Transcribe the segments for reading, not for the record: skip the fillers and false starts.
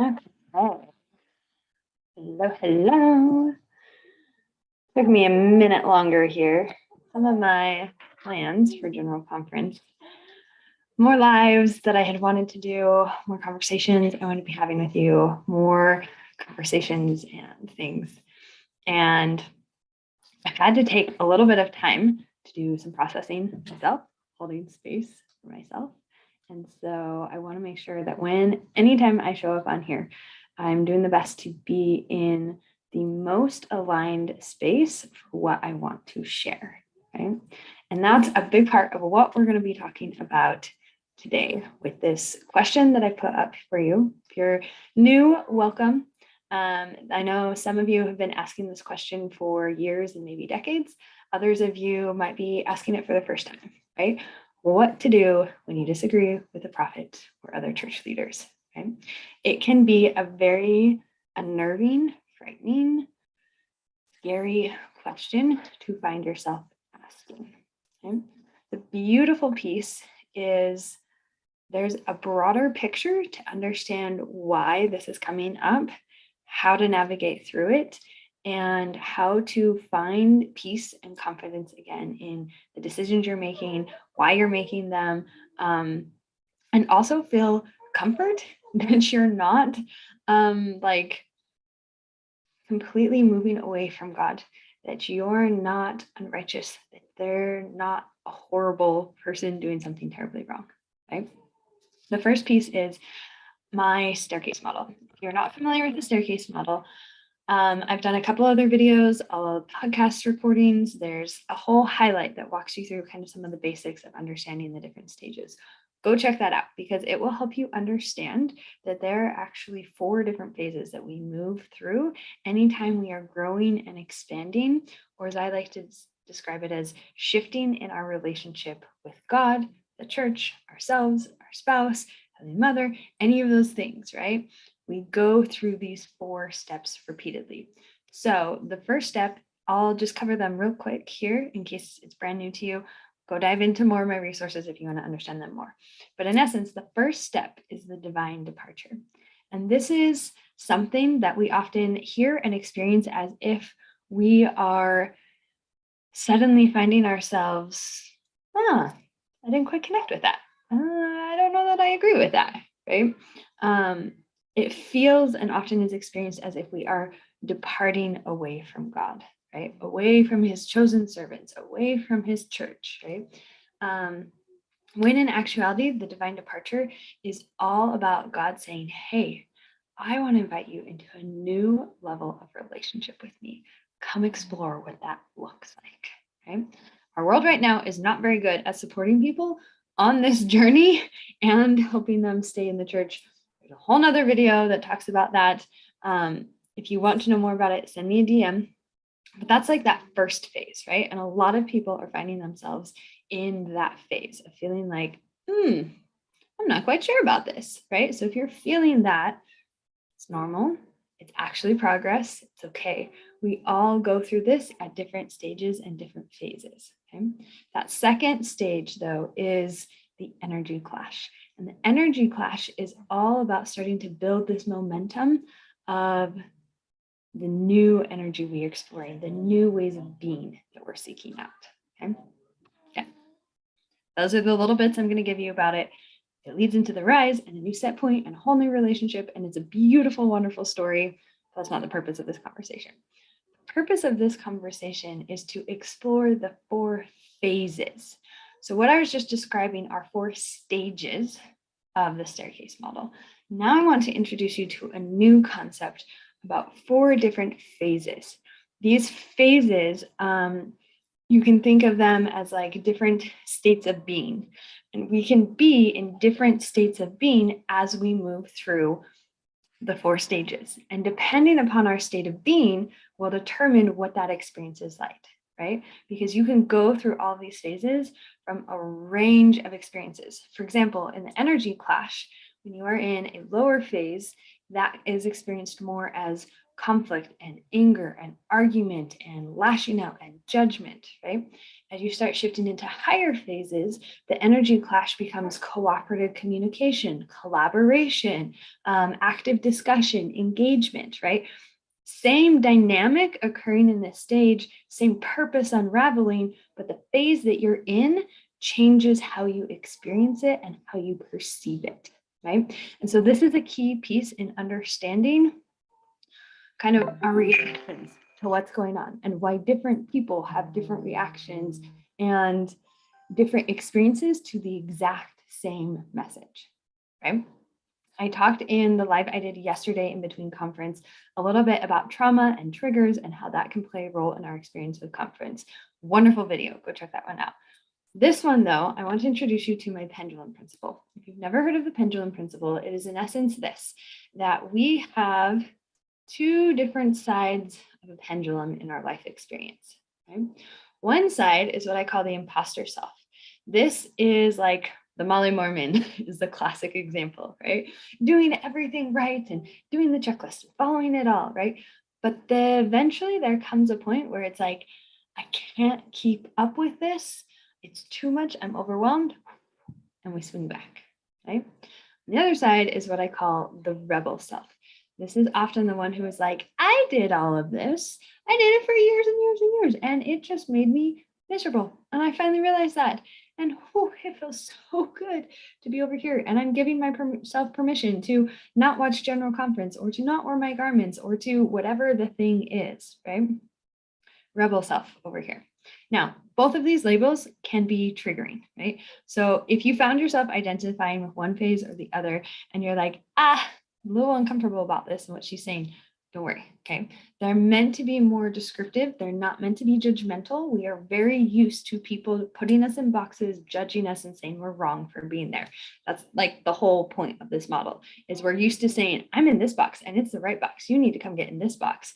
Okay. Hello, hello. Took me a minute longer here. Some of my plans for General Conference, more lives that I had wanted to do, more conversations I want to be having with you, more conversations and things. And I've had to take a little bit of time to do some processing myself, holding space for myself. And so I want to make sure that anytime I show up on here, I'm doing the best to be in the most aligned space for what I want to share. Okay. And that's a big part of what we're going to be talking about today with this question that I put up for you. If you're new, welcome. I know some of you have been asking this question for years and maybe decades. Others of you might be asking it for the first time, right? What to do when you disagree with a prophet or other church leaders, okay? It can be a very unnerving, frightening, scary question to find yourself asking, okay? The beautiful piece is there's a broader picture to understand why this is coming up, how to navigate through it, and how to find peace and confidence again in the decisions you're making, why you're making them, and also feel comfort that you're not like completely moving away from God, that you're not unrighteous, that they're not a horrible person doing something terribly wrong, right? The first piece is my staircase model. If you're not familiar with the staircase model, I've done a couple other videos, all podcast recordings. There's a whole highlight that walks you through kind of some of the basics of understanding the different stages. Go check that out because it will help you understand that there are actually 4 different phases that we move through anytime we are growing and expanding, or as I like to describe it as shifting in our relationship with God, the church, ourselves, our spouse, Heavenly Mother, any of those things, right? We go through these 4 steps repeatedly. So the first step, I'll just cover them real quick here in case it's brand new to you. Go dive into more of my resources if you want to understand them more. But in essence, the first step is the divine departure. And this is something that we often hear and experience as if we are suddenly finding ourselves, I didn't quite connect with that. I don't know that I agree with that, right? It feels and often is experienced as if we are departing away from God, right? Away from his chosen servants, away from his church, right? When in actuality, the divine departure is all about God saying, hey, I want to invite you into a new level of relationship with me. Come explore what that looks like, right? Our world right now is not very good at supporting people on this journey and helping them stay in the church. There's a whole nother video that talks about that. If you want to know more about it, send me a DM. But that's like that first phase, right? And a lot of people are finding themselves in that phase of feeling like, I'm not quite sure about this, right? So if you're feeling that, it's normal. It's actually progress. It's okay. We all go through this at different stages and different phases. Okay. That second stage, though, is the energy clash. And the energy clash is all about starting to build this momentum of the new energy we're exploring, the new ways of being that we're seeking out. Okay. Yeah. Those are the little bits I'm going to give you about it. It leads into the rise and a new set point and a whole new relationship. And it's a beautiful, wonderful story. That's not the purpose of this conversation. The purpose of this conversation is to explore the 4 phases. So what I was just describing are 4 stages of the staircase model. Now I want to introduce you to a new concept about 4 different phases. These phases, you can think of them as like different states of being. And we can be in different states of being as we move through the 4 stages. And depending upon our state of being will determine what that experience is like, right? Because you can go through all these phases from a range of experiences. For example, in the energy clash, when you are in a lower phase, that is experienced more as conflict and anger and argument and lashing out and judgment, right? As you start shifting into higher phases, the energy clash becomes cooperative communication, collaboration, active discussion, engagement, right? Same dynamic occurring in this stage, same purpose unraveling, but the phase that you're in changes how you experience it and how you perceive it, right? And so this is a key piece in understanding kind of our reactions to what's going on and why different people have different reactions and different experiences to the exact same message, right? I talked in the live I did yesterday in between conference a little bit about trauma and triggers and how that can play a role in our experience with conference. Wonderful video. Go check that one out. This one, though, I want to introduce you to my pendulum principle. If you've never heard of the pendulum principle, it is in essence this, that we have two different sides of a pendulum in our life experience. Okay? One side is what I call the imposter self. This is like the Molly Mormon is the classic example, right? Doing everything right and doing the checklist, following it all, right? But eventually there comes a point where it's like, I can't keep up with this. It's too much. I'm overwhelmed. And we swing back, right? On the other side is what I call the rebel self. This is often the one who is like, I did all of this. I did it for years and years and years, and it just made me miserable. And I finally realized that. And it feels so good to be over here. And I'm giving myself permission to not watch general conference or to not wear my garments or to whatever the thing is, right? Rebel self over here. Now, both of these labels can be triggering, right? So if you found yourself identifying with one phase or the other, and you're like, I'm a little uncomfortable about this and what she's saying, don't worry, okay? They're meant to be more descriptive. They're not meant to be judgmental. We are very used to people putting us in boxes, judging us and saying we're wrong for being there. That's like the whole point of this model is we're used to saying, I'm in this box and it's the right box. You need to come get in this box.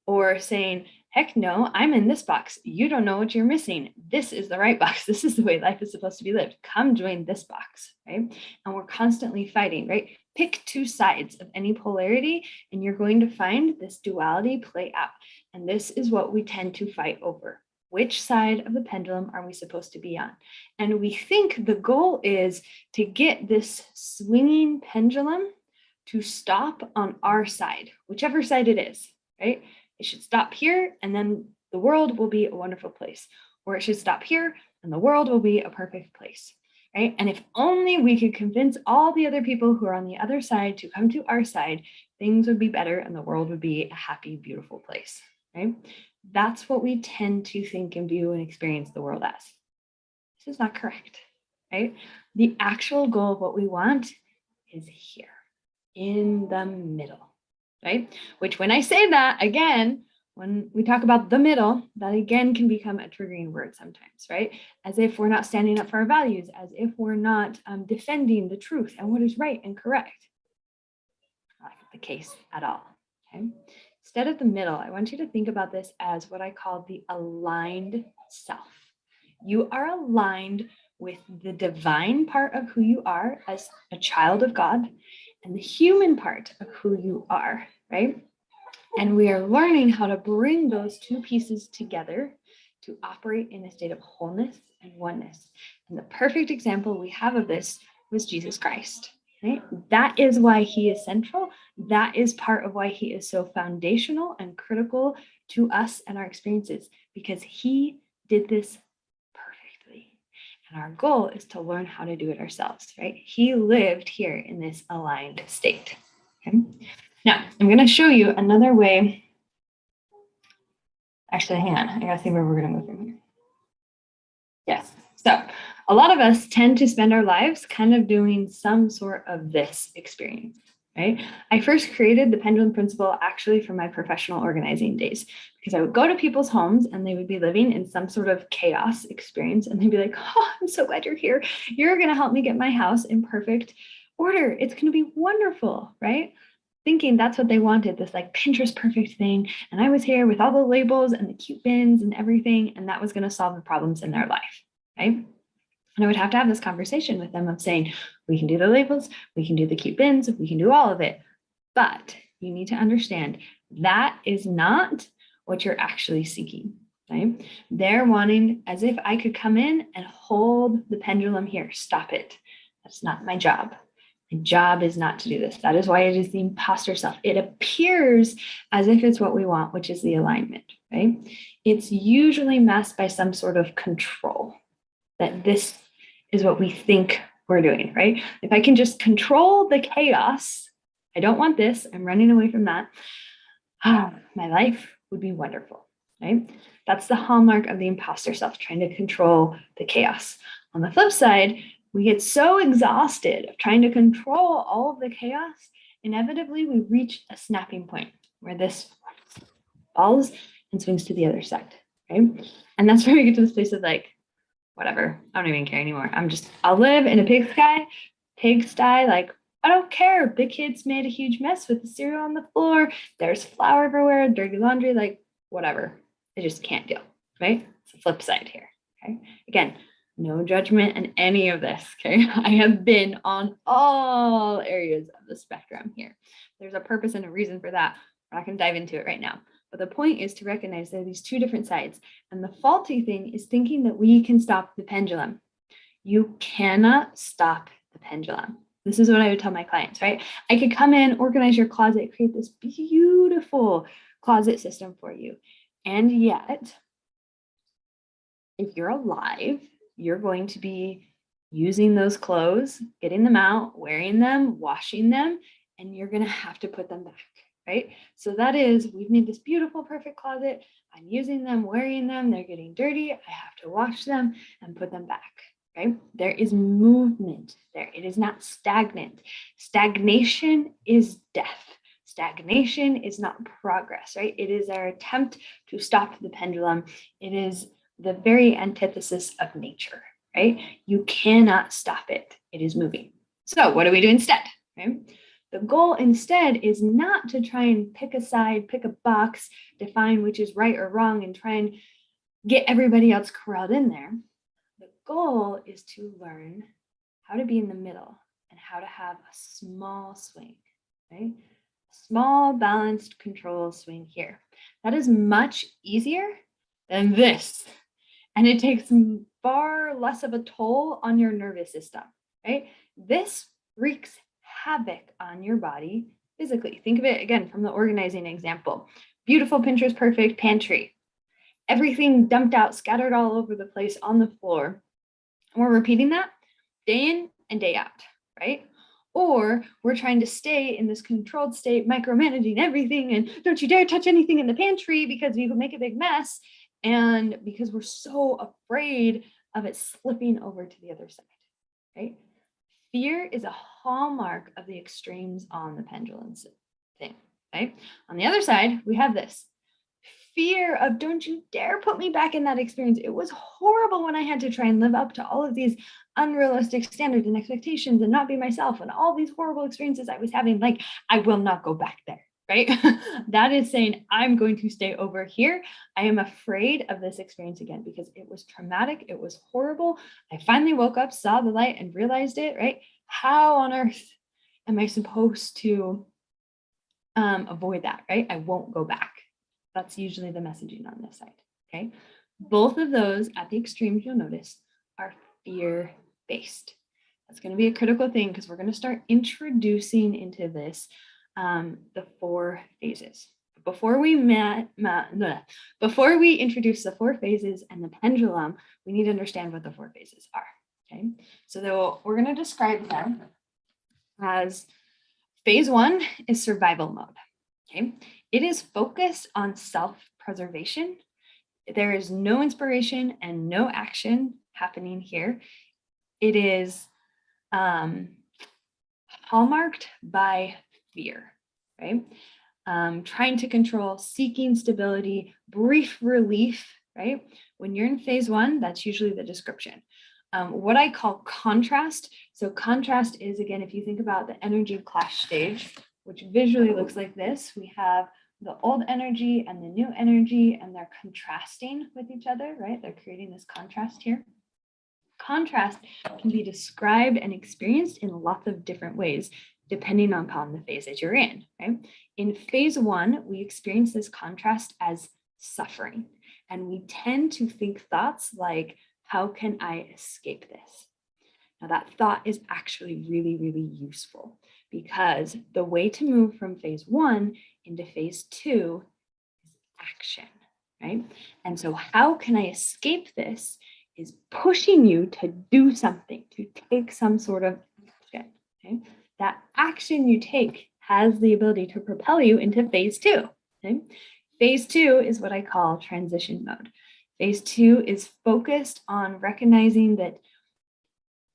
Or saying, heck no, I'm in this box. You don't know what you're missing. This is the right box. This is the way life is supposed to be lived. Come join this box, right? And we're constantly fighting, right? Pick two sides of any polarity and you're going to find this duality play out. And this is what we tend to fight over. Which side of the pendulum are we supposed to be on? And we think the goal is to get this swinging pendulum to stop on our side, whichever side it is, right? It should stop here and then the world will be a wonderful place. Or it should stop here and the world will be a perfect place, right? And if only we could convince all the other people who are on the other side to come to our side, things would be better and the world would be a happy, beautiful place, right? That's what we tend to think and view and experience the world as. This is not correct, right? The actual goal of what we want is here in the middle. Right? Which when I say that, again, when we talk about the middle, that again can become a triggering word sometimes, right? As if we're not standing up for our values, as if we're not defending the truth and what is right and correct. Not the case at all, okay? Instead of the middle, I want you to think about this as what I call the aligned self. You are aligned with the divine part of who you are as a child of God and the human part of who you are, right? And we are learning how to bring those two pieces together to operate in a state of wholeness and oneness. And the perfect example we have of this was Jesus Christ, right? That is why he is central. That is part of why he is so foundational and critical to us and our experiences, because he did this perfectly. And our goal is to learn how to do it ourselves, right? He lived here in this aligned state. Okay. Now, I'm going to show you another way. Actually, hang on. I got to see where we're going to move from here. Yes. So a lot of us tend to spend our lives kind of doing some sort of this experience, right? I first created the Pendulum Principle actually from my professional organizing days, because I would go to people's homes and they would be living in some sort of chaos experience. And they'd be like, oh, I'm so glad you're here. You're going to help me get my house in perfect order. It's going to be wonderful, right? Thinking that's what they wanted, this like Pinterest perfect thing. And I was here with all the labels and the cute bins and everything, and that was going to solve the problems in their life, right? And I would have to have this conversation with them of saying, we can do the labels, we can do the cute bins, we can do all of it. But you need to understand That is not what you're actually seeking, right? They're wanting, as if I could come in and hold the pendulum here, stop it. That's not my job. My job is not to do this. That is why it is the imposter self. It appears as if it's what we want, which is the alignment, right? It's usually masked by some sort of control, that this is what we think we're doing, right? If I can just control the chaos, I don't want this, I'm running away from that, my life would be wonderful, right? That's the hallmark of the imposter self, trying to control the chaos. On the flip side, we get so exhausted of trying to control all of the chaos, inevitably we reach a snapping point where this falls and swings to the other side, right? And that's where we get to this place of like, whatever, I don't even care anymore. I'll live in a pigsty, like, I don't care. The kids made a huge mess with the cereal on the floor. There's flour everywhere, dirty laundry, like whatever. I just can't deal, right? It's the flip side here, okay? Again, no judgment in any of this, okay? I have been on all areas of the spectrum here. There's a purpose and a reason for that. We're not gonna dive into it right now. But the point is to recognize there are these two different sides. And the faulty thing is thinking that we can stop the pendulum. You cannot stop the pendulum. This is what I would tell my clients, right? I could come in, organize your closet, create this beautiful closet system for you. And yet, if you're alive, you're going to be using those clothes, getting them out, wearing them, washing them, and you're going to have to put them back, right? So that is, we've made this beautiful, perfect closet. I'm using them, wearing them, they're getting dirty. I have to wash them and put them back. Right? There is movement there. It is not stagnant. Stagnation is death. Stagnation is not progress, right? It is our attempt to stop the pendulum. It is the very antithesis of nature, right? You cannot stop it. It is moving. So what do we do instead, right? The goal instead is not to try and pick a side, pick a box, define which is right or wrong, and try and get everybody else corralled in there. The goal is to learn how to be in the middle and how to have a small swing, right? Small, balanced control swing here. That is much easier than this. And it takes far less of a toll on your nervous system, right? This wreaks havoc on your body physically. Think of it again from the organizing example. Beautiful, Pinterest perfect pantry. Everything dumped out, scattered all over the place on the floor. And we're repeating that day in and day out, right? Or we're trying to stay in this controlled state, micromanaging everything, and don't you dare touch anything in the pantry because you can make a big mess. And because we're so afraid of it slipping over to the other side, right? Fear is a hallmark of the extremes on the pendulum thing, right? On the other side, we have this fear of don't you dare put me back in that experience. It was horrible when I had to try and live up to all of these unrealistic standards and expectations and not be myself and all these horrible experiences I was having. Like, I will not go back there, right? That is saying I'm going to stay over here. I am afraid of this experience again because it was traumatic. It was horrible. I finally woke up, saw the light and realized it, right? How on earth am I supposed to avoid that, right? I won't go back. That's usually the messaging on this side, okay? Both of those at the extremes, you'll notice, are fear-based. That's going to be a critical thing because we're going to start introducing into this the 4 phases. Before we introduce the 4 phases and the pendulum, we need to understand what the 4 phases are, okay? So we're going to describe them as phase 1 is survival mode, okay? It is focused on self-preservation. There is no inspiration and no action happening here. It is hallmarked by fear, right? Trying to control, seeking stability, brief relief, right? When you're in phase 1, that's usually the description. What I call contrast. So contrast is, again, if you think about the energy clash stage, which visually looks like this, we have the old energy and the new energy, and they're contrasting with each other, right? They're creating this contrast here. Contrast can be described and experienced in lots of different ways. depending upon the phase that you're in, right? In phase one, we experience this contrast as suffering. And we tend to think thoughts like, how can I escape this? Now, that thought is actually really, really useful because the way to move from phase one into phase two is action, right? And so, how can I escape this is pushing you to do something, to take some sort of action, okay? That action you take has the ability to propel you into phase two, okay? Phase two is what I call transition mode. Phase two is focused on recognizing that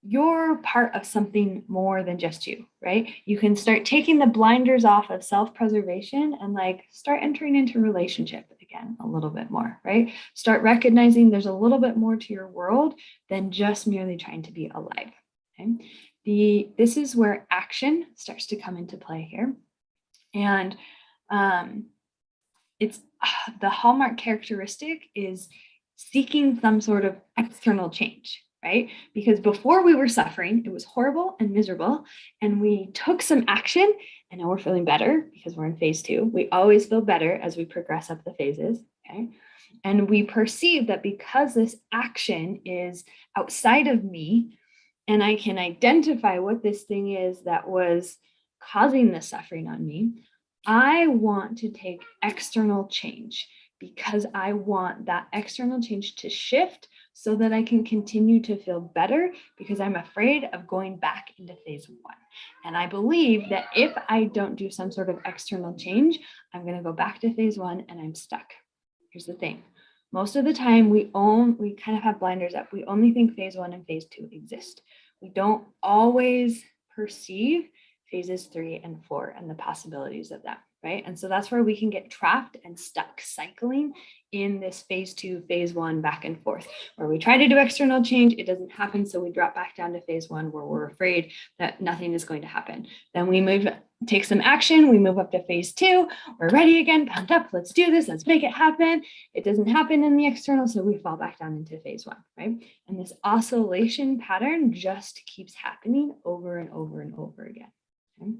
you're part of something more than just you, right? You can start taking the blinders off of self-preservation and like start entering into relationship again a little bit more, right? Start recognizing there's a little bit more to your world than just merely trying to be alive, okay? This is where action starts to come into play here. And it's the hallmark characteristic is seeking some sort of external change, right? Because before we were suffering, it was horrible and miserable, and we took some action, and now we're feeling better because we're in phase two. We always feel better as we progress up the phases, okay? And we perceive that because this action is outside of me, and I can identify what this thing is that was causing the suffering on me, I want to take external change because I want that external change to shift so that I can continue to feel better because I'm afraid of going back into phase one. And I believe that if I don't do some sort of external change, I'm going to go back to phase one and I'm stuck. Here's the thing. Most of the time we kind of have blinders up. We only think phase one and phase two exist. We don't always perceive phases 3 and 4 and the possibilities of that, right? And so that's where we can get trapped and stuck cycling in this phase 2, phase 1 back and forth, where we try to do external change, it doesn't happen, so we drop back down to phase 1 where we're afraid that nothing is going to happen. Then we take some action, we move up to phase 2, we're ready again, pumped up, let's do this, let's make it happen. It doesn't happen in the external, so we fall back down into phase 1, right? And this oscillation pattern just keeps happening over and over and over again. Okay.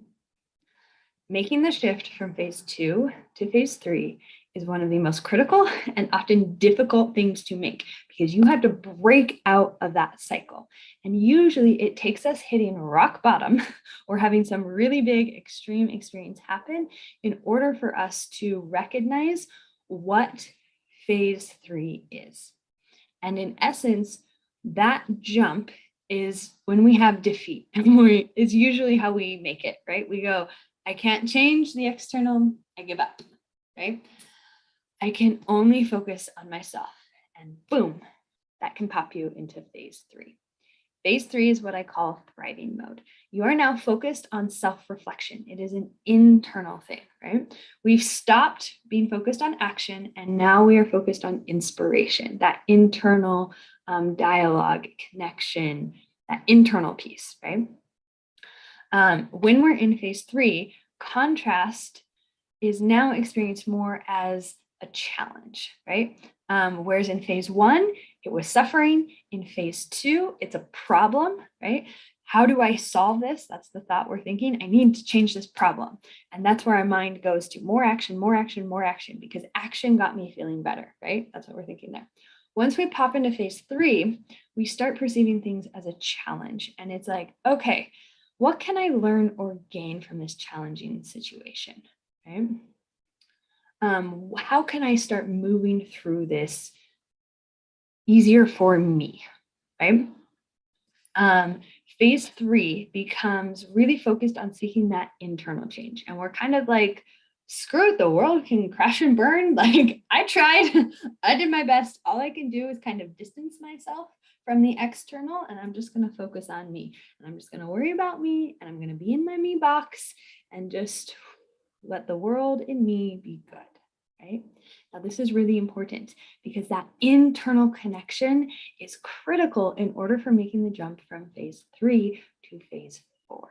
Making the shift from phase 2 to phase 3 is one of the most critical and often difficult things to make because you have to break out of that cycle. And usually it takes us hitting rock bottom or having some really big extreme experience happen in order for us to recognize what phase 3 is. And in essence, that jump is when we have defeat, and is usually how we make it, right? We go, I can't change the external, I give up, right? I can only focus on myself, and boom, that can pop you into phase 3. Phase 3 is what I call thriving mode. You are now focused on self-reflection. It is an internal thing, right? We've stopped being focused on action, and now we are focused on inspiration, that internal dialogue, connection, that internal piece, right? When we're in phase 3, contrast is now experienced more as a challenge, right? Whereas in phase 1, it was suffering. In phase 2, it's a problem, right? How do I solve this? That's the thought we're thinking. I need to change this problem. And that's where our mind goes to more action, more action, more action, because action got me feeling better, right? That's what we're thinking there. Once we pop into phase 3, we start perceiving things as a challenge. And it's like, okay, what can I learn or gain from this challenging situation, right? How can I start moving through this easier for me, right? Phase 3 becomes really focused on seeking that internal change. And we're kind of like, screw it, the world can crash and burn. Like, I tried, I did my best. All I can do is kind of distance myself from the external, and I'm just going to focus on me. And I'm just going to worry about me, and I'm going to be in my me box and just let the world in me be good. Right? Now, this is really important because that internal connection is critical in order for making the jump from phase 3 to phase 4.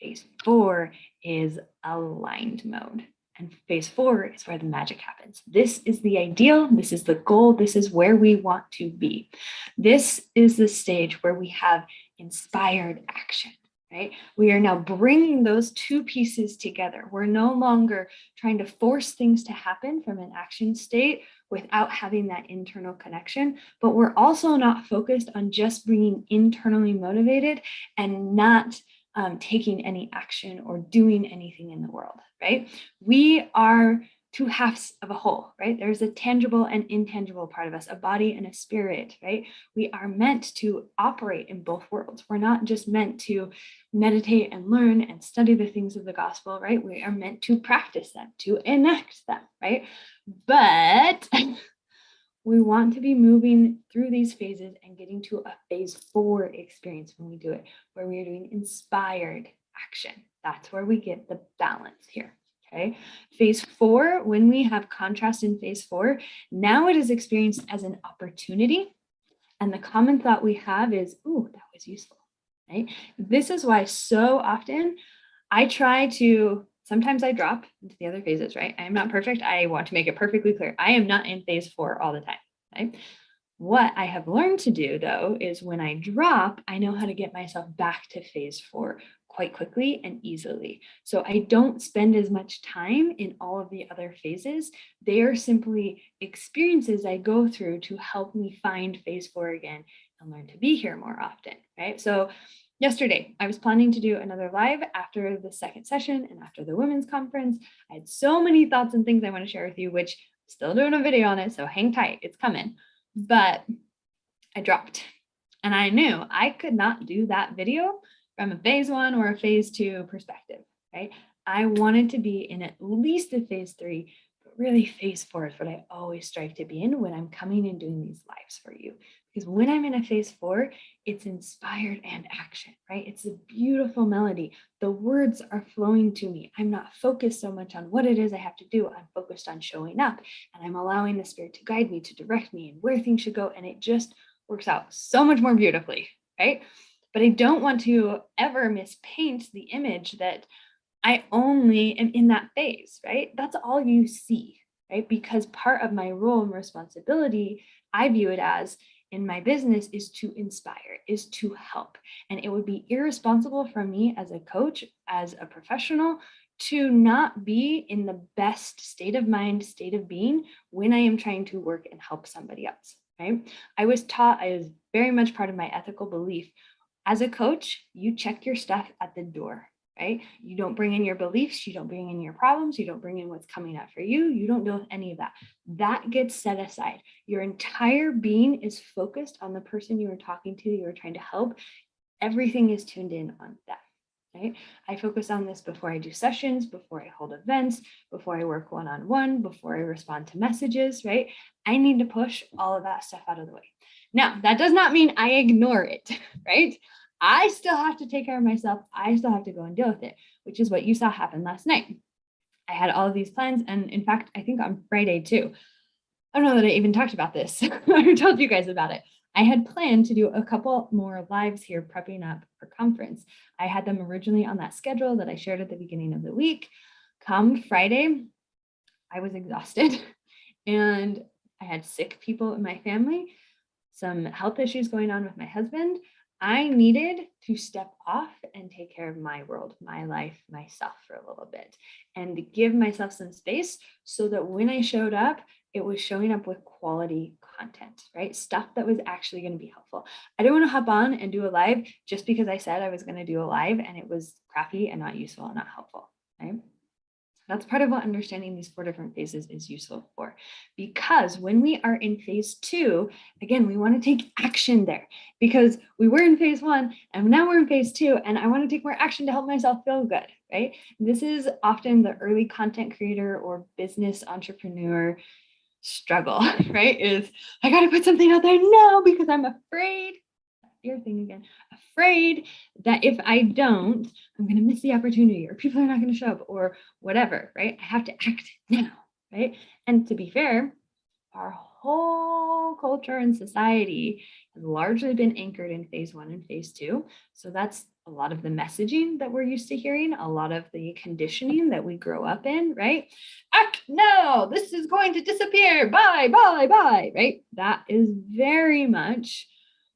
Phase 4 is aligned mode. And phase 4 is where the magic happens. This is the ideal. This is the goal. This is where we want to be. This is the stage where we have inspired action. right? We are now bringing those two pieces together. We're no longer trying to force things to happen from an action state without having that internal connection, but we're also not focused on just being internally motivated and not taking any action or doing anything in the world, right? We are two halves of a whole, right? There's a tangible and intangible part of us, a body and a spirit, right? We are meant to operate in both worlds. We're not just meant to meditate and learn and study the things of the gospel, right? We are meant to practice them, to enact them, right? But we want to be moving through these phases and getting to a phase 4 experience when we do it, where we are doing inspired action. That's where we get the balance here. Okay. Phase 4, when we have contrast in phase 4, now it is experienced as an opportunity. And the common thought we have is, ooh, that was useful, right? This is why so often I try to, sometimes I drop into the other phases, right? I am not perfect. I want to make it perfectly clear. I am not in phase 4 all the time, right? What I have learned to do though, is when I drop, I know how to get myself back to phase 4 quite quickly and easily. So I don't spend as much time in all of the other phases. They are simply experiences I go through to help me find phase 4 again and learn to be here more often, right? So yesterday, I was planning to do another live after the second session and after the women's conference. I had so many thoughts and things I want to share with you, which I'm still doing a video on it, so hang tight, it's coming. But I dropped and I knew I could not do that video from a phase 1 or a phase 2 perspective, right? I wanted to be in at least a phase 3, but really phase 4 is what I always strive to be in when I'm coming and doing these lives for you. Because when I'm in a phase 4, it's inspired and action, right? It's a beautiful melody. The words are flowing to me. I'm not focused so much on what it is I have to do. I'm focused on showing up, and I'm allowing the Spirit to guide me, to direct me, and where things should go. And it just works out so much more beautifully, right? But I don't want to ever mispaint the image that I only am in that phase, right? That's all you see, right? Because part of my role and responsibility, I view it as in my business, is to inspire, is to help. And it would be irresponsible for me as a coach, as a professional, to not be in the best state of mind, state of being when I am trying to work and help somebody else, right? I was taught, I was very much part of my ethical belief. As a coach, you check your stuff at the door, right? You don't bring in your beliefs, you don't bring in your problems, you don't bring in what's coming up for you, you don't deal with any of that. That gets set aside. Your entire being is focused on the person you are talking to, you are trying to help. Everything is tuned in on that, right? I focus on this before I do sessions, before I hold events, before I work one-on-one, before I respond to messages, right? I need to push all of that stuff out of the way. Now, that does not mean I ignore it, right? I still have to take care of myself. I still have to go and deal with it, which is what you saw happen last night. I had all of these plans. And in fact, I think on Friday too, I don't know that I even talked about this or told you guys about it. I had planned to do a couple more lives here prepping up for conference. I had them originally on that schedule that I shared at the beginning of the week. Come Friday, I was exhausted and I had sick people in my family, some health issues going on with my husband. I needed to step off and take care of my world, my life, myself for a little bit and give myself some space so that when I showed up, it was showing up with quality content, right? Stuff that was actually going to be helpful. I didn't want to hop on and do a live just because I said I was going to do a live and it was crappy and not useful and not helpful, right? That's part of what understanding these 4 different phases is useful for. Because when we are in phase 2, again, we want to take action there because we were in phase 1 and now we're in phase 2 and I want to take more action to help myself feel good, right? This is often the early content creator or business entrepreneur struggle, right? Is I got to put something out there now because I'm afraid, fear thing again, afraid that if I don't, I'm going to miss the opportunity or people are not going to show up or whatever, right? I have to act now, right? And to be fair, our whole culture and society has largely been anchored in phase 1 and phase 2. So that's a lot of the messaging that we're used to hearing, a lot of the conditioning that we grow up in, right? Act now, this is going to disappear, bye, bye, bye, right? That is very much,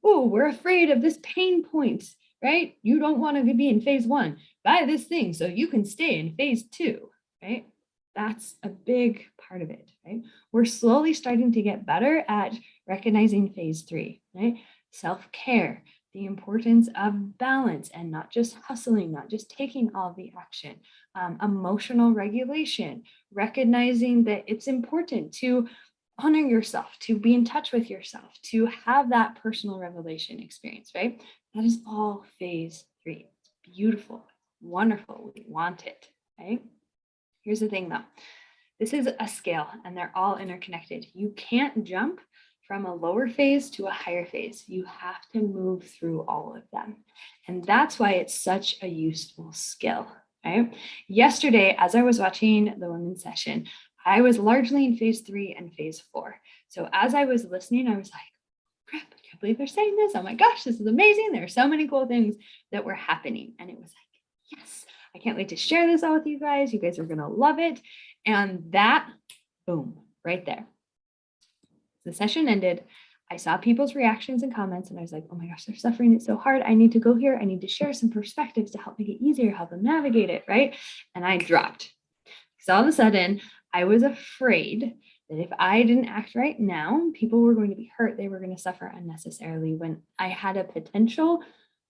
oh, we're afraid of this pain point, right? You don't want to be in phase 1. Buy this thing so you can stay in phase 2, right? That's a big part of it, right? We're slowly starting to get better at recognizing phase 3, right? Self-care, the importance of balance and not just hustling, not just taking all the action, emotional regulation, recognizing that it's important to honor yourself, to be in touch with yourself, to have that personal revelation experience, right? That is all phase 3. It's beautiful, wonderful. We want it, right? Here's the thing though. This is a scale and they're all interconnected. You can't jump from a lower phase to a higher phase. You have to move through all of them. And that's why it's such a useful skill, right? Yesterday, as I was watching the women's session, I was largely in phase 3 and phase 4. So as I was listening, I was like, crap, I can't believe they're saying this. Oh my gosh, this is amazing. There are so many cool things that were happening. And it was like, yes, I can't wait to share this all with you guys. You guys are going to love it. And that, boom, right there. The session ended. I saw people's reactions and comments, and I was like, oh my gosh, they're suffering it so hard. I need to go here. I need to share some perspectives to help make it easier, help them navigate it, right? And I dropped. Because all of a sudden, I was afraid that if I didn't act right now, people were going to be hurt. They were going to suffer unnecessarily when I had a potential.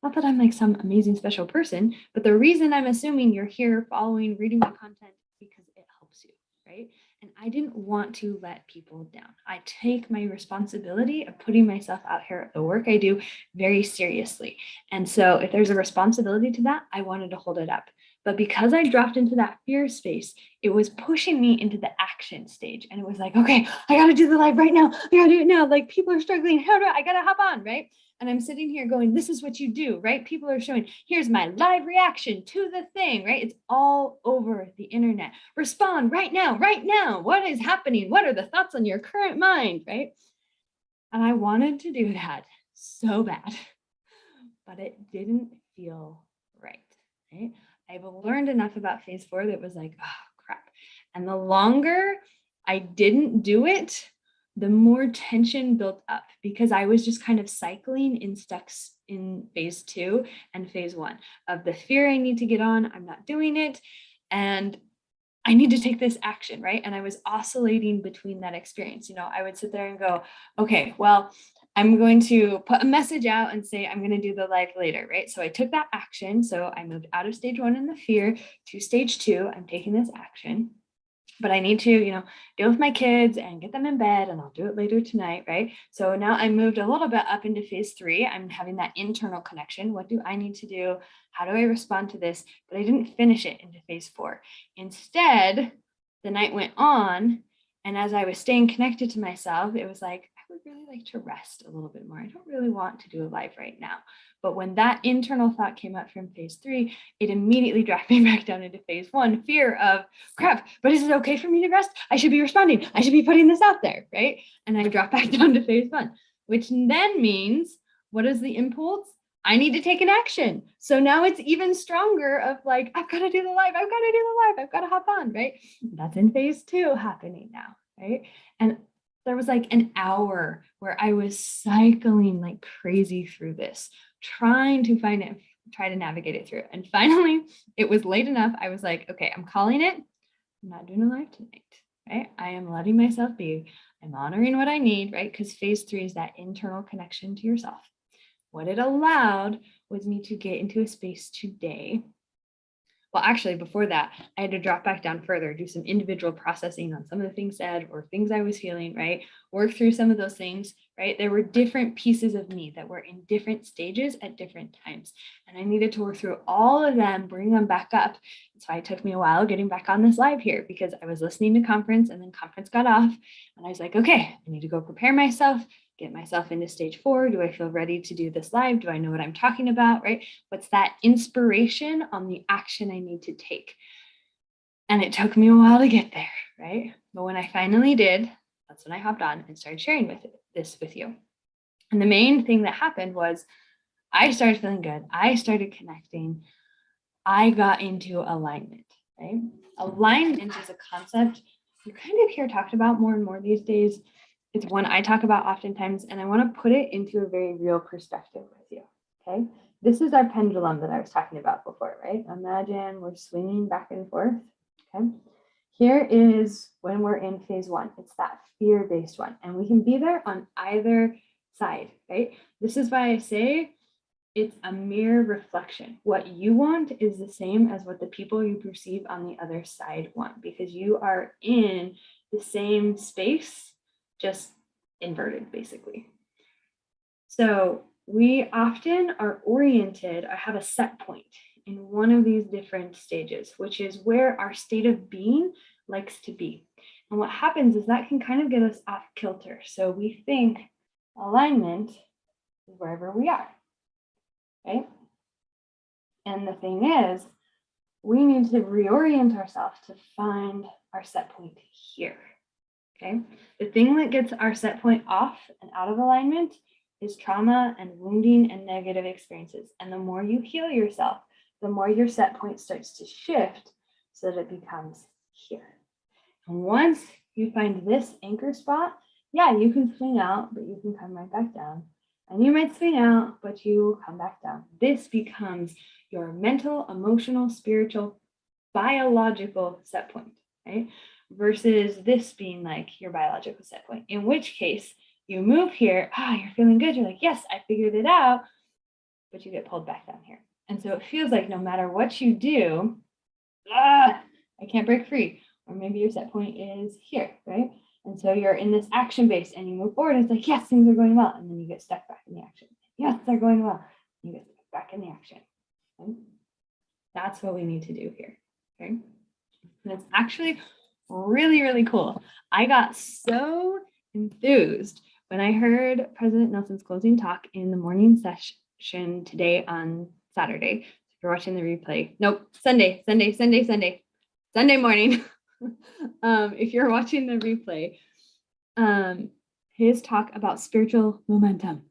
Not that I'm like some amazing special person, but the reason I'm assuming you're here following, reading my content because it helps you, right? And I didn't want to let people down. I take my responsibility of putting myself out here at the work I do very seriously. And so if there's a responsibility to that, I wanted to hold it up. But because I dropped into that fear space, it was pushing me into the action stage. And it was like, okay, I got to do the live right now. I got to do it now. Like people are struggling. I got to hop on, right? And I'm sitting here going, this is what you do, right? People are showing, here's my live reaction to the thing, right? It's all over the internet. Respond right now, right now. What is happening? What are the thoughts on your current mind, right? And I wanted to do that so bad, but it didn't feel right, right? I've learned enough about phase 4 that was like, oh, crap. And the longer I didn't do it, the more tension built up because I was just kind of cycling in steps in phase 2 and phase 1 of the fear I need to get on, I'm not doing it, and I need to take this action, right? And I was oscillating between that experience. I would sit there and go, okay, well, I'm going to put a message out and say, I'm going to do the live later, right? So I took that action. So I moved out of stage 1 in the fear to stage 2. I'm taking this action. But I need to, deal with my kids and get them in bed, and I'll do it later tonight, right? So now I moved a little bit up into phase 3. I'm having that internal connection. What do I need to do? How do I respond to this? But I didn't finish it into phase 4. Instead, the night went on, and as I was staying connected to myself, it was like, I would really like to rest a little bit more. I don't really want to do a live right now. But when that internal thought came up from phase 3, it immediately dropped me back down into phase 1, fear of crap, but is it okay for me to rest? I should be responding. I should be putting this out there, right? And I dropped back down to phase 1, which then means, what is the impulse? I need to take an action. So now it's even stronger of like, I've got to do the live. I've got to do the live. I've got to hop on, right? That's in phase 2 happening now, right? And there was like an hour where I was cycling like crazy through this, trying to find it, try to navigate it through. And finally, it was late enough. I was like, okay, I'm calling it. I'm not doing a live tonight, right? I am letting myself be. I'm honoring what I need, right? Because phase 3 is that internal connection to yourself. What it allowed was me to get into a space today. Well, actually, before that, I had to drop back down further, do some individual processing on some of the things said or things I was feeling, right? Work through some of those things, right? There were different pieces of me that were in different stages at different times. And I needed to work through all of them, bring them back up. That's why it took me a while getting back on this live here, because I was listening to conference and then conference got off. And I was like, okay, I need to go prepare myself, get myself into stage 4. Do I feel ready to do this live? Do I know what I'm talking about, right? What's that inspiration on the action I need to take? And it took me a while to get there, right? But when I finally did, that's when I hopped on and started sharing this with you. And the main thing that happened was I started feeling good. I started connecting. I got into alignment, right? Alignment is a concept you kind of hear talked about more and more these days. It's one I talk about oftentimes, and I want to put it into a very real perspective with you, okay? this is our pendulum that I was talking about before, right? Imagine we're swinging back and forth, okay? Here is when we're in phase one. It's that fear-based one, and we can be there on either side, right? This is why I say it's a mirror reflection. What you want is the same as what the people you perceive on the other side want, because you are in the same space, just inverted, basically. So we often are oriented, I have a set point in one of these different stages, which is where our state of being likes to be. And what happens is that can kind of get us off kilter. So we think alignment is wherever we are, right? And the thing is, we need to reorient ourselves to find our set point here, okay? The thing that gets our set point off and out of alignment is trauma and wounding and negative experiences. And the more you heal yourself, the more your set point starts to shift so that it becomes here. And once you find this anchor spot, yeah, you can swing out, but you can come right back down. And you might swing out, but you come back down. This becomes your mental, emotional, spiritual, biological set point, right? Versus this being like your biological set point, in which case you move here, you're feeling good. You're like, yes, I figured it out, but you get pulled back down here. And so it feels like no matter what you do, I can't break free. Or maybe your set point is here, right? And so you're in this action base and you move forward. And it's like, yes, things are going well. And then you get stuck back in the action. Yes, they're going well. You get stuck back in the action. Okay? That's what we need to do here. Okay. And it's actually really, really cool. I got so enthused when I heard President Nelson's closing talk in the morning session today on Saturday. If you're watching the replay, Sunday morning. If you're watching the replay, his talk about spiritual momentum.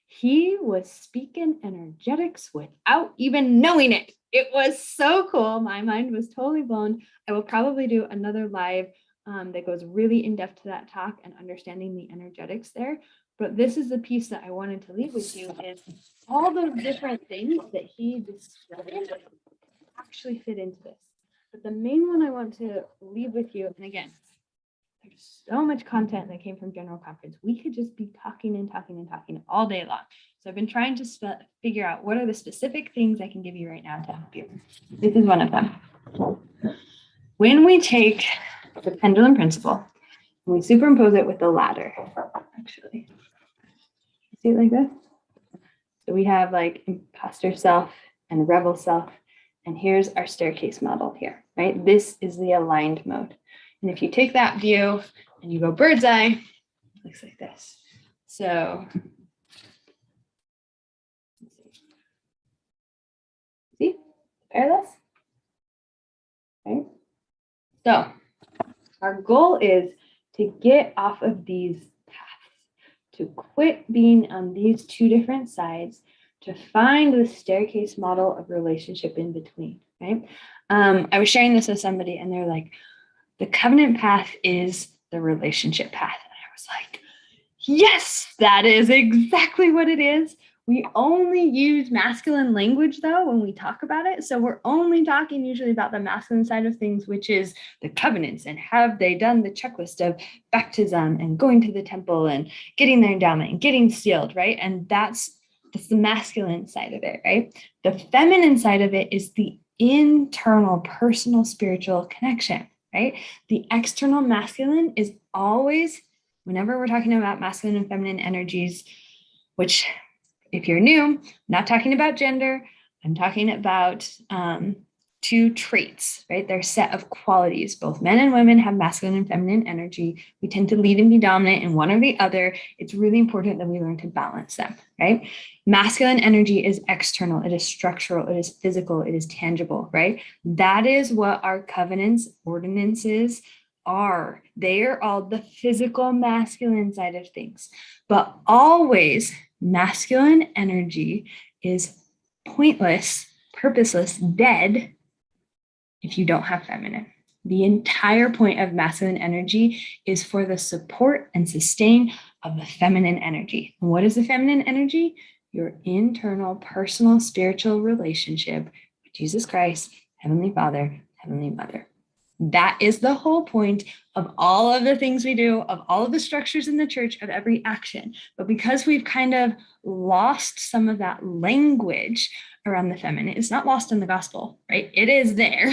He was speaking energetics without even knowing it. It was so cool. My mind was totally blown. I will probably do another live that goes really in depth to that talk and understanding the energetics there. But this is the piece that I wanted to leave with you, is all those different things that he described actually fit into this. But the main one I want to leave with you, and again, there's so much content that came from General Conference. We could just be talking and talking and talking all day long. So I've been trying to figure out what are the specific things I can give you right now to help you. This is one of them. When we take the pendulum principle and we superimpose it with the ladder, actually, see it like this? So we have like imposter self and rebel self. And here's our staircase model here, right? This is the aligned mode. And if you take that view and you go bird's eye, it looks like this. So, see, parallels, right? So our goal is to get off of these paths, to quit being on these two different sides, to find the staircase model of relationship in between, right? I was sharing this with somebody and they're like, the covenant path is the relationship path. And I was like, yes, that is exactly what it is. We only use masculine language though when we talk about it. So we're only talking usually about the masculine side of things, which is the covenants and have they done the checklist of baptism and going to the temple and getting their endowment and getting sealed, right? And that's the masculine side of it, right? The feminine side of it is the internal, personal, spiritual connection, right? The external masculine is always, whenever we're talking about masculine and feminine energies, which if you're new, I'm not talking about gender, I'm talking about two traits, right? They're a set of qualities. Both men and women have masculine and feminine energy. We tend to lead and be dominant in one or the other. It's really important that we learn to balance them, right? Masculine energy is external, it is structural, it is physical, it is tangible, right? That is what our covenants, ordinances are. They are all the physical masculine side of things. But always masculine energy is pointless, purposeless, dead if you don't have feminine. The entire point of masculine energy is for the support and sustain of the feminine energy. And what is the feminine energy? your internal, personal, spiritual relationship with Jesus Christ, Heavenly Father, Heavenly Mother. That is the whole point of all of the things we do, of all of the structures in the church, of every action. But because we've kind of lost some of that language around the feminine, it's not lost in the gospel, right? It is there,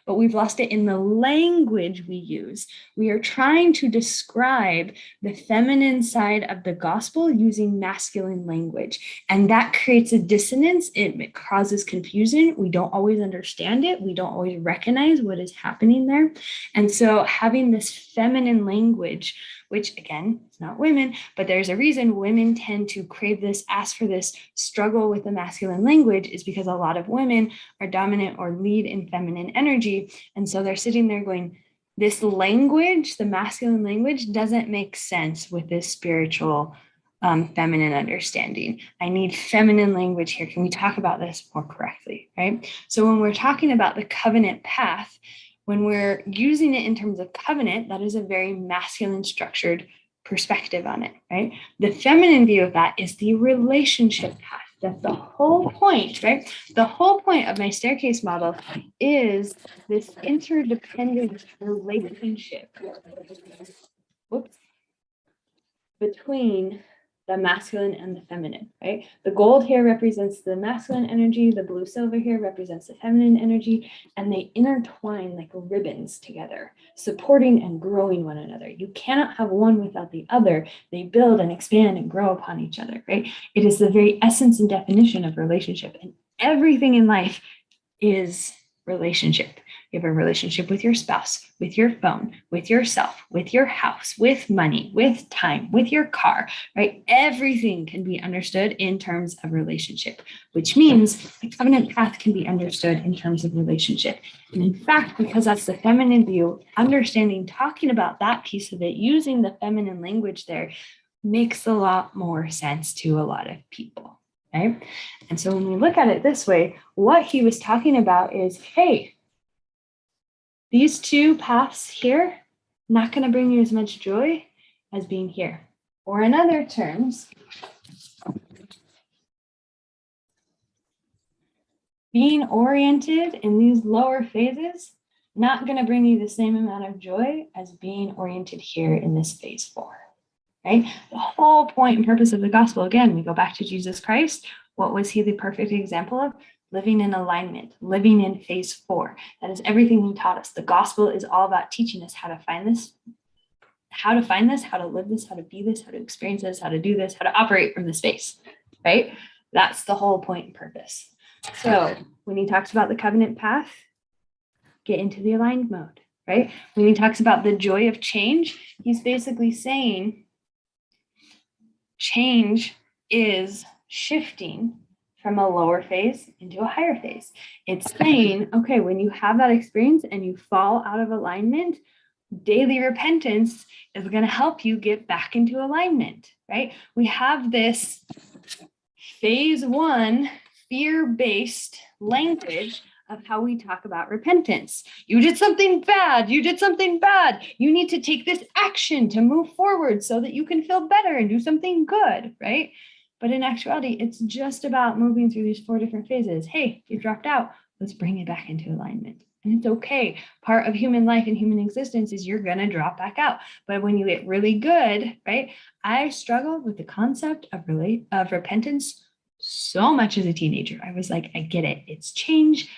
but we've lost it in the language we use. We are trying to describe the feminine side of the gospel using masculine language. And that creates a dissonance. It causes confusion. We don't always understand it. We don't always recognize what is happening there. And so having this feminine language, which again, it's not women, but there's a reason women tend to crave this, ask for this, struggle with the masculine language, is because a lot of women are dominant or lead in feminine energy. And so they're sitting there going, this language, the masculine language, doesn't make sense with this spiritual feminine understanding. I need feminine language here. Can we talk about this more correctly, right? So when we're talking about the covenant path, when we're using it in terms of covenant, that is a very masculine structured perspective on it, right? The feminine view of that is the relationship path. That's the whole point, right? The whole point of my staircase model is this interdependent relationship between the masculine and the feminine, right? The gold here represents the masculine energy, the blue silver here represents the feminine energy, and they intertwine like ribbons together, supporting and growing one another. You cannot have one without the other. They build and expand and grow upon each other, right? It is the very essence and definition of relationship, and everything in life is relationship. You have a relationship with your spouse, with your phone, with yourself, with your house, with money, with time, with your car, right? Everything can be understood in terms of relationship, which means the covenant path can be understood in terms of relationship. And in fact, because that's the feminine view, understanding, talking about that piece of it, using the feminine language there makes a lot more sense to a lot of people, right? And so when we look at it this way, what he was talking about is, hey, these two paths here, not going to bring you as much joy as being here. Or in other terms, being oriented in these lower phases, not going to bring you the same amount of joy as being oriented here in this phase 4, right? The whole point and purpose of the gospel, again, we go back to Jesus Christ. What was he the perfect example of? Living in alignment, living in phase 4. That is everything he taught us. The gospel is all about teaching us how to find this, how to live this, how to be this, how to experience this, how to do this, how to operate from this space, right? That's the whole point and purpose. So when he talks about the covenant path, get into the aligned mode, right? When he talks about the joy of change, he's basically saying change is shifting from a lower phase into a higher phase. It's saying, okay, when you have that experience and you fall out of alignment, daily repentance is going to help you get back into alignment, right? We have this phase 1 fear-based language of how we talk about repentance. You did something bad. You did something bad. You need to take this action to move forward so that you can feel better and do something good, right? But in actuality, it's just about moving through these 4 different phases. Hey, you dropped out. Let's bring it back into alignment. And it's okay. Part of human life and human existence is you're going to drop back out. But when you get really good, right? I struggled with the concept of repentance so much as a teenager. I was like, I get it. It's change.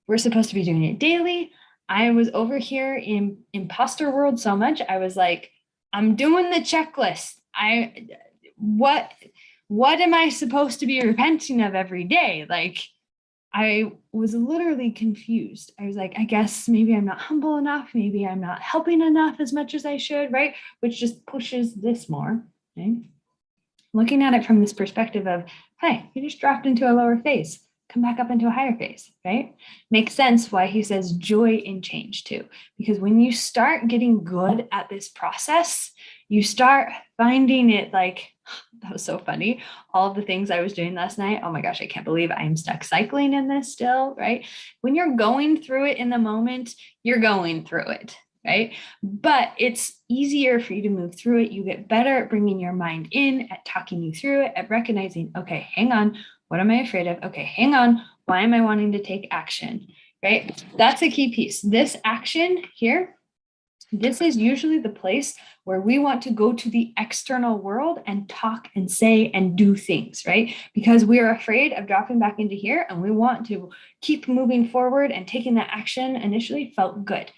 We're supposed to be doing it daily. I was over here in imposter world so much. I was like, I'm doing the checklist. What am I supposed to be repenting of every day? Like, I was literally confused. I was like, I guess maybe I'm not humble enough. Maybe I'm not helping enough as much as I should, right? Which just pushes this more, right? Looking at it from this perspective of, hey, you just dropped into a lower phase. Come back up into a higher phase, right? Makes sense why he says joy in change too. Because when you start getting good at this process, you start finding it like, that was so funny. All of the things I was doing last night. Oh my gosh, I can't believe I'm stuck cycling in this still, right? When you're going through it in the moment, you're going through it. right? But it's easier for you to move through it. You get better at bringing your mind in, at talking you through it, at recognizing, okay, hang on, what am I afraid of? Okay, hang on, why am I wanting to take action, right? That's a key piece. This action here, this is usually the place where we want to go to the external world and talk and say and do things, right? Because we are afraid of dropping back into here and we want to keep moving forward, and taking that action initially felt good.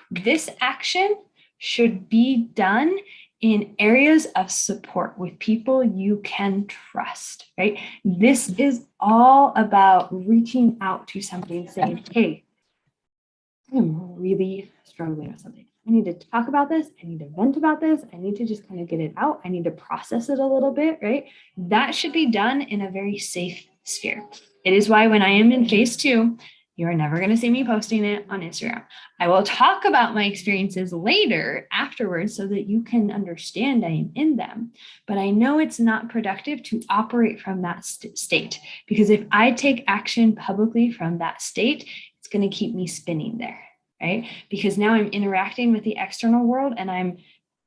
This action should be done in areas of support with people you can trust, right? This is all about reaching out to somebody and saying, hey, I'm really struggling with something. I need to talk about this. I need to vent about this. I need to just kind of get it out. I need to process it a little bit, right? That should be done in a very safe sphere. It is why when I am in phase 2, you are never going to see me posting it on Instagram. I will talk about my experiences later afterwards so that you can understand I am in them. But I know it's not productive to operate from that state, because if I take action publicly from that state, it's going to keep me spinning there, right? Because now I'm interacting with the external world and I'm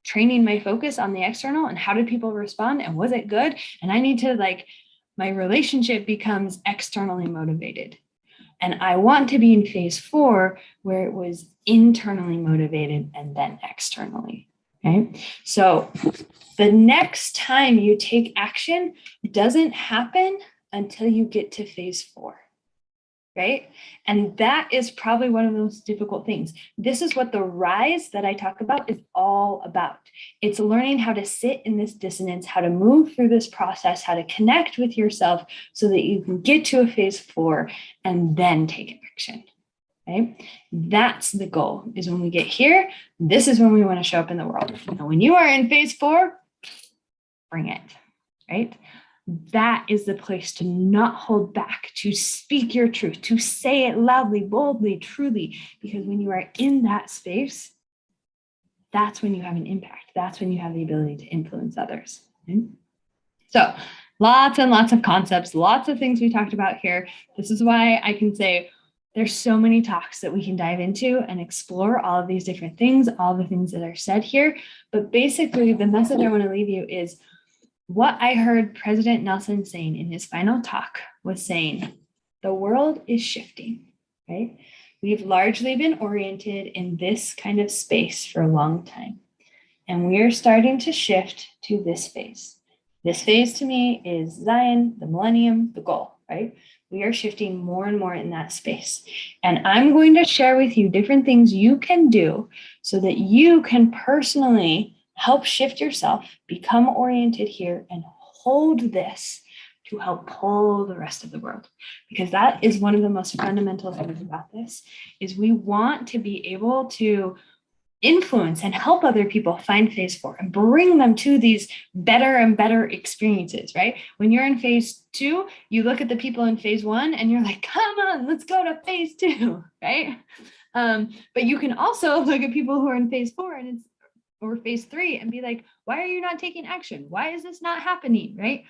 training my focus on the external and how did people respond and was it good? And I need to my relationship becomes externally motivated. And I want to be in phase 4 where it was internally motivated and then externally, right? So the next time you take action doesn't happen until you get to phase 4. Right? And that is probably one of the most difficult things. This is what the rise that I talk about is all about. It's learning how to sit in this dissonance, how to move through this process, how to connect with yourself so that you can get to a phase 4 and then take action. Right? That's the goal, is when we get here, this is when we want to show up in the world. And when you are in phase 4, bring it, right? That is the place to not hold back, to speak your truth, to say it loudly, boldly, truly, because when you are in that space, that's when you have an impact. That's when you have the ability to influence others. Okay? So lots and lots of concepts, lots of things we talked about here. This is why I can say there's so many talks that we can dive into and explore all of these different things, all the things that are said here. But basically, the message I want to leave you is what I heard President Nelson saying in his final talk was saying, the world is shifting, right? We've largely been oriented in this kind of space for a long time. And we are starting to shift to this phase. This phase to me is Zion, the millennium, the goal, right? We are shifting more and more in that space. And I'm going to share with you different things you can do so that you can personally help shift yourself, become oriented here, and hold this to help pull the rest of the world. Because that is one of the most fundamental things about this, is we want to be able to influence and help other people find phase 4 and bring them to these better and better experiences, right? When you're in phase 2, you look at the people in phase 1 and you're like, come on, let's go to phase 2, right? But you can also look at people who are in phase 4 and or phase 3 and be like, why are you not taking action? Why is this not happening, right?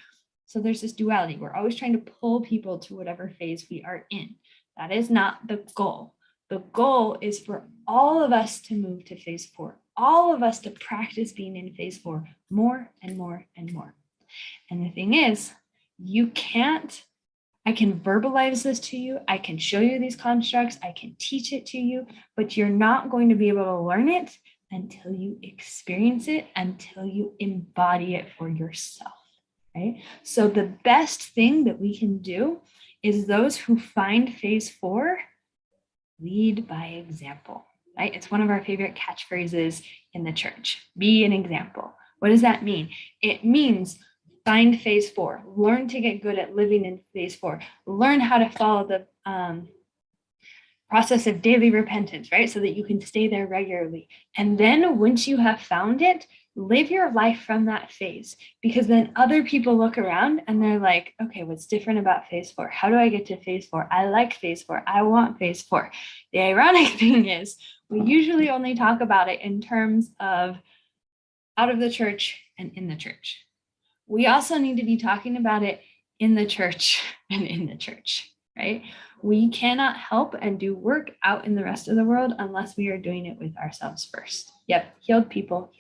So there's this duality. We're always trying to pull people to whatever phase we are in. That is not the goal. The goal is for all of us to move to phase 4, all of us to practice being in phase 4 more and more and more. And the thing is, I can verbalize this to you. I can show you these constructs. I can teach it to you, but you're not going to be able to learn it until you experience it, until you embody it for yourself, right? So the best thing that we can do is those who find phase 4 lead by example, right? It's one of our favorite catchphrases in the church. Be an example. What does that mean? It means find phase 4, learn to get good at living in phase 4, learn how to follow the process of daily repentance, right? So that you can stay there regularly. And then once you have found it, live your life from that phase, because then other people look around and they're like, okay, what's different about phase 4? How do I get to phase 4? I like phase 4. I want phase 4. The ironic thing is we usually only talk about it in terms of out of the church and in the church. We also need to be talking about it in the church and in the church, right? We cannot help and do work out in the rest of the world unless we are doing it with ourselves first. Yep, healed people,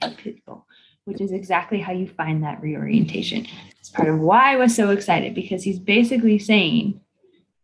which is exactly how you find that reorientation. It's part of why I was so excited, because he's basically saying,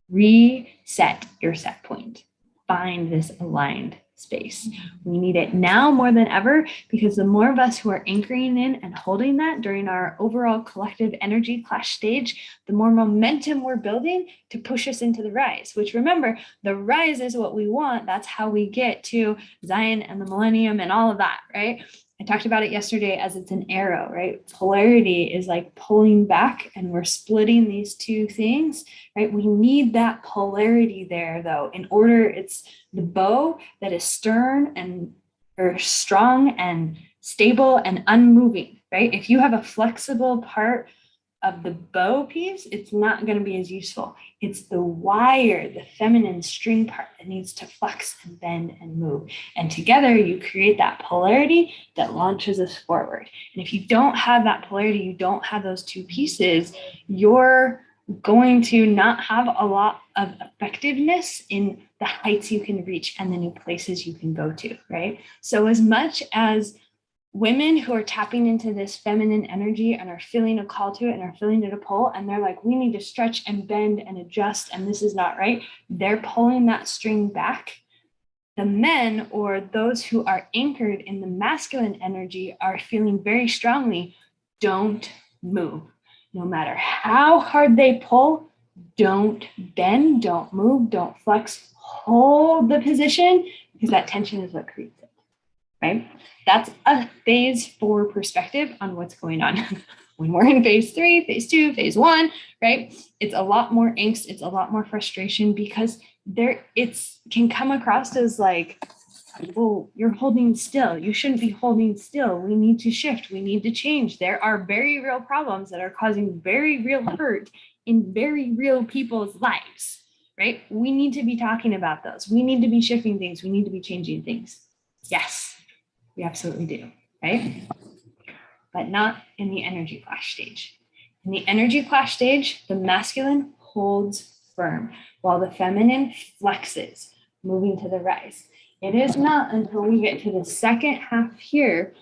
reset your set point. Find this aligned space. We need it now more than ever, because the more of us who are anchoring in and holding that during our overall collective energy clash stage, the more momentum we're building to push us into the rise, which, remember, the rise is what we want. That's how we get to Zion and the millennium and all of that, right? I talked about it yesterday as it's an arrow, right? Polarity is like pulling back, and we're splitting these two things, right? We need that polarity there, though, in order. It's the bow that is stern and or strong and stable and unmoving, right? If you have a flexible part of the bow piece, it's not going to be as useful. It's the wire, the feminine string part, that needs to flex and bend and move. And together you create that polarity that launches us forward. And if you don't have that polarity, you don't have those two pieces, you're going to not have a lot of effectiveness in the heights you can reach and the new places you can go to, right? So as much as women who are tapping into this feminine energy and are feeling a call to it and are feeling it a pull, and they're like, we need to stretch and bend and adjust, and this is not right, they're pulling that string back. The men, or those who are anchored in the masculine energy, are feeling very strongly, don't move. No matter how hard they pull, don't bend, don't move, don't flex, hold the position, because that tension is what creates it, right? That's a phase 4 perspective on what's going on. When we're in phase 3, phase 2, phase 1, right? It's a lot more angst, it's a lot more frustration, because it's can come across as like, well, you're holding still. You shouldn't be holding still. We need to shift. We need to change. There are very real problems that are causing very real hurt in very real people's lives, right? We need to be talking about those. We need to be shifting things. We need to be changing things. Yes, we absolutely do, right? But not in the energy clash stage. In the energy clash stage, the masculine holds firm while the feminine flexes, moving to the rise. It is not until we get to the second half here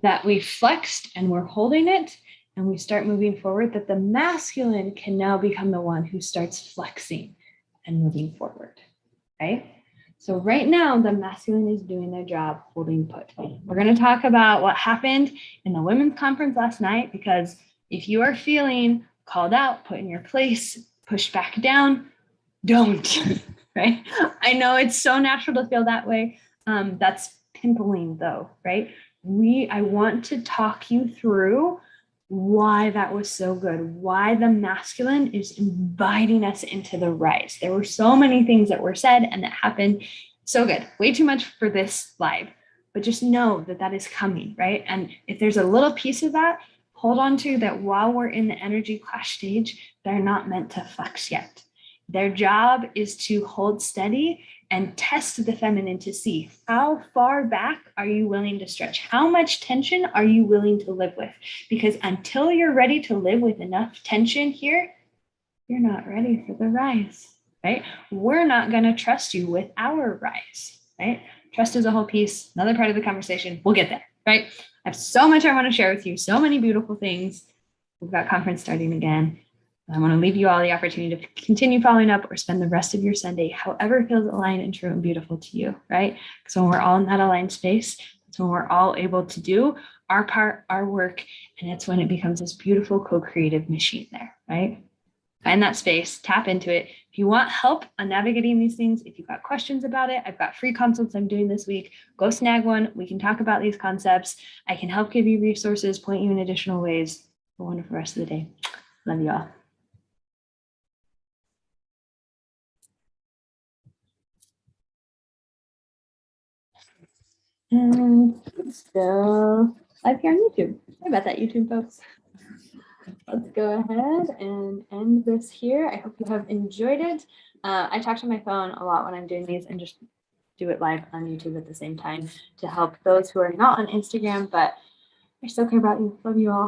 that we flexed and we're holding it and we start moving forward that the masculine can now become the one who starts flexing and moving forward, right? So right now, the masculine is doing their job holding put. We're going to talk about what happened in the women's conference last night, because if you are feeling called out, put in your place, pushed back down, don't, right? I know it's so natural to feel that way. That's pimpling though, right? I want to talk you through why that was so good, why the masculine is inviting us into the rise. There were so many things that were said and that happened. So good. Way too much for this live, but just know that that is coming, right? And if there's a little piece of that, hold on to that while we're in the energy clash stage, they're not meant to flex yet. Their job is to hold steady and test the feminine to see how far back are you willing to stretch? How much tension are you willing to live with? Because until you're ready to live with enough tension here, you're not ready for the rise, right? We're not going to trust you with our rise, right? Trust is a whole piece, another part of the conversation. We'll get there, right? I have so much I want to share with you, so many beautiful things. We've got conference starting again. I want to leave you all the opportunity to continue following up or spend the rest of your Sunday, however it feels aligned and true and beautiful to you, right? Because when we're all in that aligned space, that's when we're all able to do our part, our work, and it's when it becomes this beautiful co-creative machine there, right? Find that space, tap into it. If you want help on navigating these things, if you've got questions about it, I've got free consults I'm doing this week. Go snag one. We can talk about these concepts. I can help give you resources, point you in additional ways. Have a wonderful rest of the day. Love you all. And still live here on YouTube. Sorry about that, YouTube folks. Let's go ahead and end this here. I hope you have enjoyed it. I talk to my phone a lot when I'm doing these and just do it live on YouTube at the same time to help those who are not on Instagram, but I still care about you. Love you all.